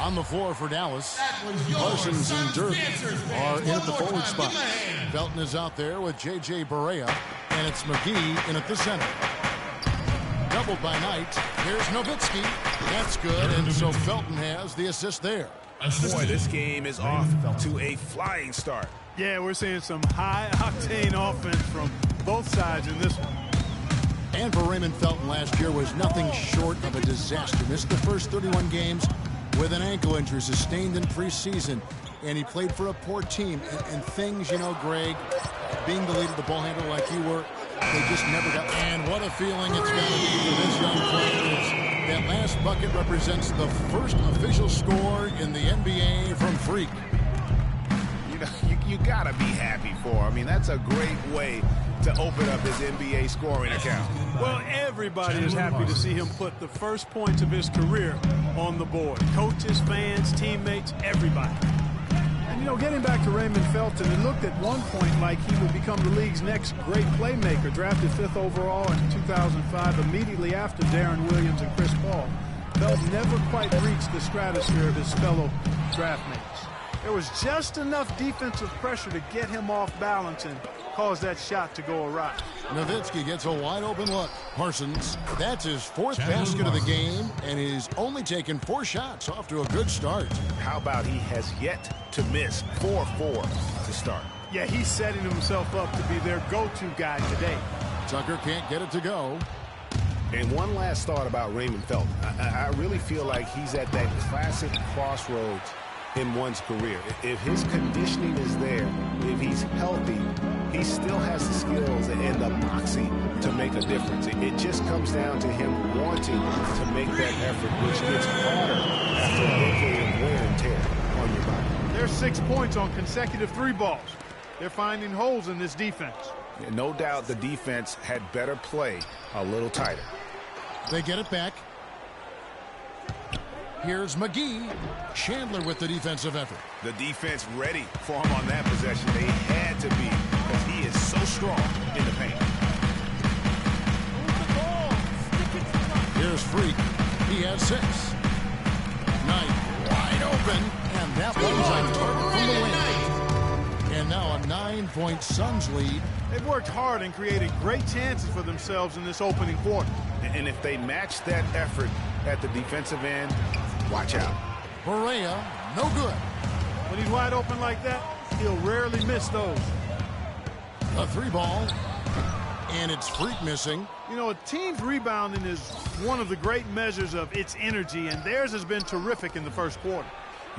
On the floor for Dallas, Parsons and Dirk are in at the forward spot. Felton is out there with J.J. Barea, and it's McGee in at the center. Doubled by Knight. Here's Nowitzki. That's good, and so Felton has the assist there. Boy, this game is off to a flying start. Yeah, we're seeing some high-octane offense from both sides in this one. And for Raymond Felton, last year was nothing short of a disaster. Missed the first 31 games with an ankle injury sustained in preseason. And he played for a poor team. And things, you know, Greg, being the leader, the ball handler like you were, they just never got. And what a feeling it's got to be for this young player. That last bucket represents the first official score in the NBA from Freak. You know, you got to be happy for him. I mean, that's a great way to open up his NBA scoring account. Well, everybody is happy to see him put the first points of his career on the board. Coaches, fans, teammates, everybody. And, you know, getting back to Raymond Felton, it looked at one point like he would become the league's next great playmaker, drafted 5th overall in 2005, immediately after Darren Williams and Chris Paul. Felton never quite reached the stratosphere of his fellow draft mates. There was just enough defensive pressure to get him off balance and cause that shot to go awry. Nowitzki gets a wide-open look. Parsons, that's his 4th basket of the game, and he's only taken 4 shots. Off to a good start. How about he has yet to miss 4-4 to start? Yeah, he's setting himself up to be their go-to guy today. Tucker can't get it to go. And one last thought about Raymond Felton. I really feel like he's at that classic crossroads in one's career. If his conditioning is there, if he's healthy, he still has the skills and the moxie to make a difference. It just comes down to him wanting to make that effort, which gets harder after a decade of wear and tear on your body. There's 6 points on consecutive 3 balls. They're finding holes in this defense. Yeah, no doubt the defense had better play a little tighter. They get it back. Here's McGee. Chandler with the defensive effort. The defense ready for him on that possession. They had to be, because he is so strong in the paint. Here's Freak. He has 6. Knight wide open, and that one's on target from the wing. And now a 9-point Suns lead. They've worked hard and created great chances for themselves in this opening quarter. And if they match that effort at the defensive end, watch out. Barea, no good. When he's wide open like that, he'll rarely miss those. A 3 ball, and it's Freak missing. You know, a team's rebounding is one of the great measures of its energy, and theirs has been terrific in the first quarter.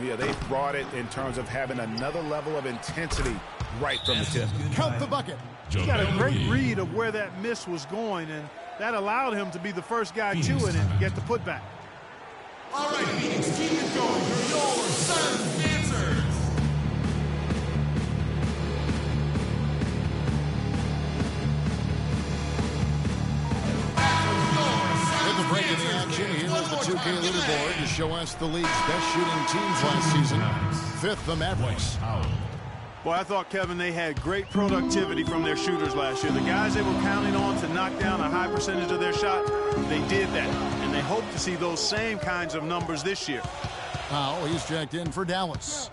Yeah, they've brought it in terms of having another level of intensity right from the tip. Count the bucket. He got a great read of where that miss was going, and that allowed him to be the first guy to it and get the putback. All right, Phoenix, keep it going for your Suns answers. With the break in the action, here is the 2K leaderboard to show us the league's best shooting teams last season. 5th, the Mavericks. Boy, I thought, Kevin, they had great productivity from their shooters last year. The guys they were counting on to knock down a high percentage of their shot, they did that. And they hope to see those same kinds of numbers this year. Powell, he's checked in for Dallas.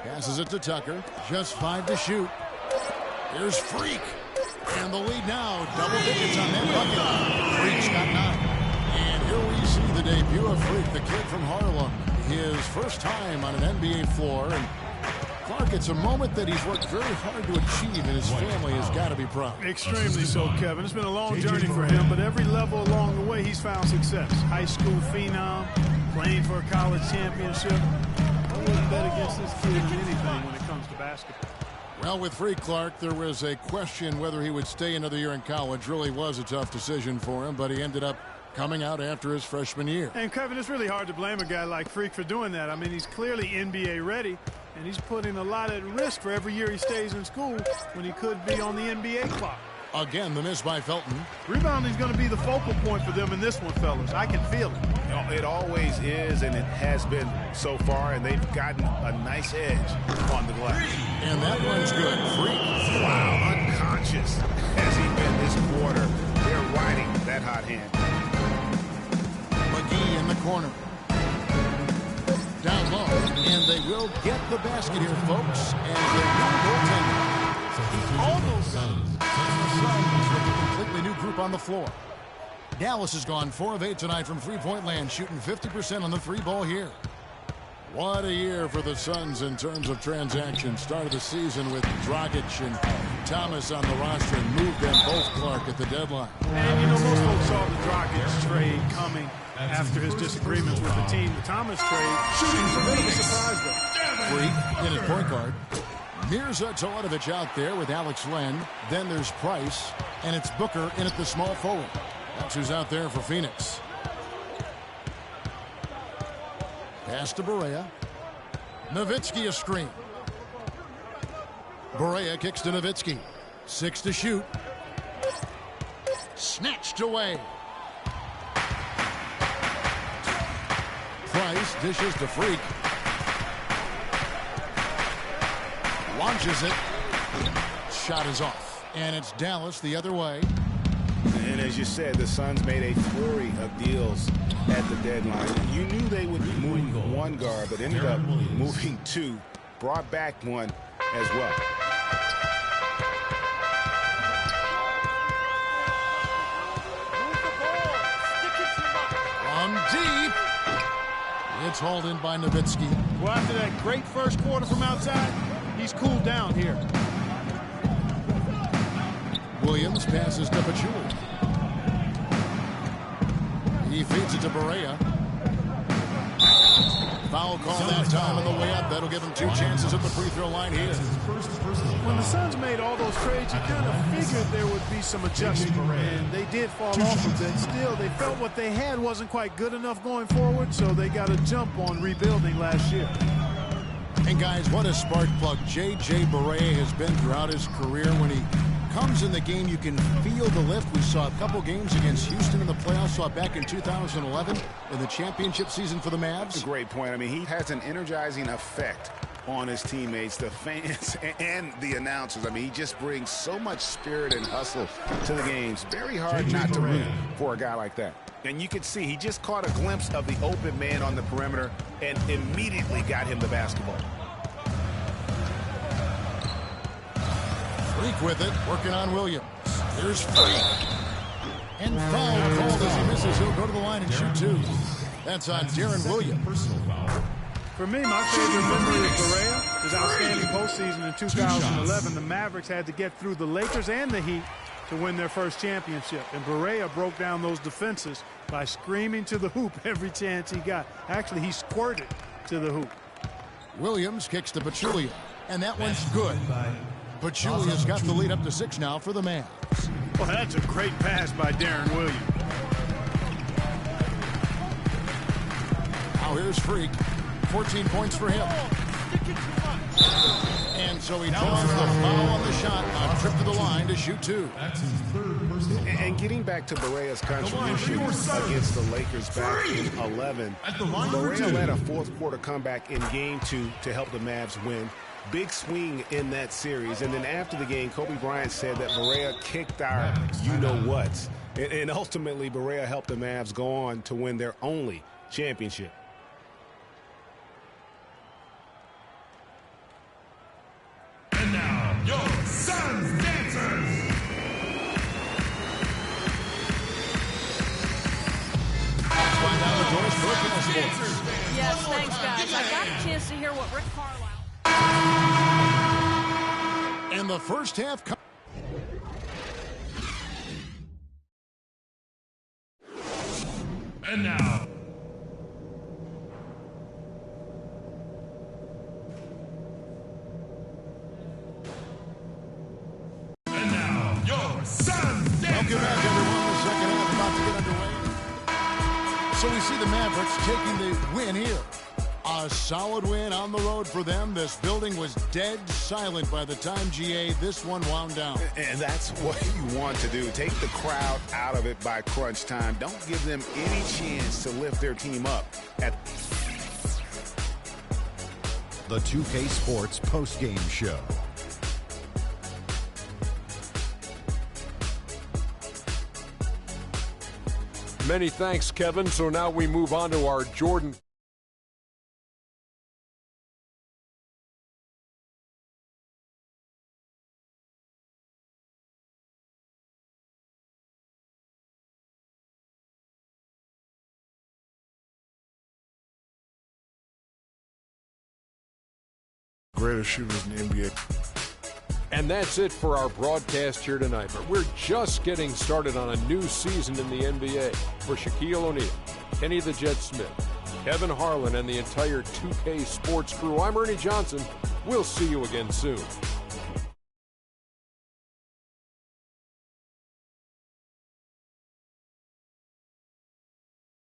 Passes it to Tucker. Just 5 to shoot. Here's Freak. And the lead now. Double digits on that bucket. Freak's got 9. And here we see the debut of Freak, the kid from Harlem. His first time on an NBA floor. And Clark, it's a moment that he's worked very hard to achieve, and his family has got to be proud. Extremely so, Kevin. It's been a long journey for him, but every level along the way, he's found success. High school phenom, playing for a college championship. I wouldn't bet against this kid in anything when it comes to basketball. Well, with Freak Clark, there was a question whether he would stay another year in college. Really was a tough decision for him, but he ended up coming out after his freshman year. And, Kevin, it's really hard to blame a guy like Freak for doing that. I mean, he's clearly NBA ready, and he's putting a lot at risk for every year he stays in school when he could be on the NBA clock. Again, the miss by Felton. Rebounding's going to be the focal point for them in this one, fellas. I can feel it. It always is, and it has been so far, and they've gotten a nice edge on the glass. And that one's good. Freak. Wow, unconscious has he been this quarter. They're riding that hot hand. McGee in the corner. And they will get the basket here, folks. And their new goaltender. Almost done. Suns with a completely new group on the floor. Dallas has gone 4 of 8 tonight from three-point land, shooting 50% on the three ball here. What a year for the Suns in terms of transactions. Started the season with Dragic and Thomas on the roster and moved them both, Clark, at the deadline. And, you know, most folks saw the Dragic trade coming after his disagreements with the team. The Thomas trade was a bit of a surprise, though. Freak in at point guard. Mirza Teletovic out there with Alex Len. Then there's Price, and it's Booker in at the small forward. That's who's out there for Phoenix. Pass to Barea. Nowitzki a screen. Barea kicks to Nowitzki. 6 to shoot. Snatched away. Price dishes to Freak. Launches it. Shot is off. And it's Dallas the other way. And as you said, the Suns made a flurry of deals at the deadline. You knew they would move one guard, but ended up moving 2. Brought back 1 as well. On deep. It's hauled in by Nowitzki. Well, after that great first quarter from outside, he's cooled down here. Williams passes to Pachulia. He feeds it to Barea. Foul call that time on the way up. That'll give him 2 chances at the free throw line here. When the Suns made all those trades, you kind of figured there would be some adjustment, and they did fall off a bit. Still, they felt what they had wasn't quite good enough going forward, so they got a jump on rebuilding last year. And guys, what a spark plug J.J. Barea has been throughout his career. When he comes in the game, you can feel the lift. We saw a couple games against Houston in the playoffs. Saw it back in 2011 in the championship season for the Mavs. That's a great point. I mean, he has an energizing effect on his teammates, the fans, and the announcers. I mean, he just brings so much spirit and hustle to the games. Very hard not to root for a guy like that. And you could see he just caught a glimpse of the open man on the perimeter and immediately got him the basketball. Freak with it, working on Williams. Here's Freak. And foul called as he misses. He'll go to the line and shoot 2. That's on Darren Williams. For me, my favorite memory of Barea, his outstanding postseason in 2011. The Mavericks had to get through the Lakers and the Heat to win their first championship. And Barea broke down those defenses by screaming to the hoop every chance he got. Actually, he squirted to the hoop. Williams kicks to Pachulia. And that one's good. Pachulia's got the lead up to 6 now for the Mavs. Well, that's a great pass by Darren Williams. Now here's Freak. 14 points for him. And so he draws the foul on the shot on trip to the line to shoot 2. And getting back to Barea's contribution against the Lakers back in 11, Barea led a fourth-quarter comeback in Game 2 to help the Mavs win. Big swing in that series. And then after the game, Kobe Bryant said that Barea kicked our you-know-whats. And ultimately, Barea helped the Mavs go on to win their only championship. And now, your Suns dancers. Find out the doors for Sports. Yes, thanks, guys. I got a chance to hear what Rick Carlisle. And the first half. And now. And now, your Suns dancers. Welcome back, everyone. The second half about to get underway. So we see the Mavericks taking the win here. A solid win on the road for them. This building was dead silent by the time, GA, this one wound down. And that's what you want to do. Take the crowd out of it by crunch time. Don't give them any chance to lift their team up. The 2K Sports postgame show. Many thanks, Kevin. So now we move on to our Jordan greatest shooters in the NBA. And that's it for our broadcast here tonight. But we're just getting started on a new season in the NBA. For Shaquille O'Neal, Kenny the Jet Smith, Kevin Harlan, and the entire 2K Sports crew, I'm Ernie Johnson. We'll see you again soon.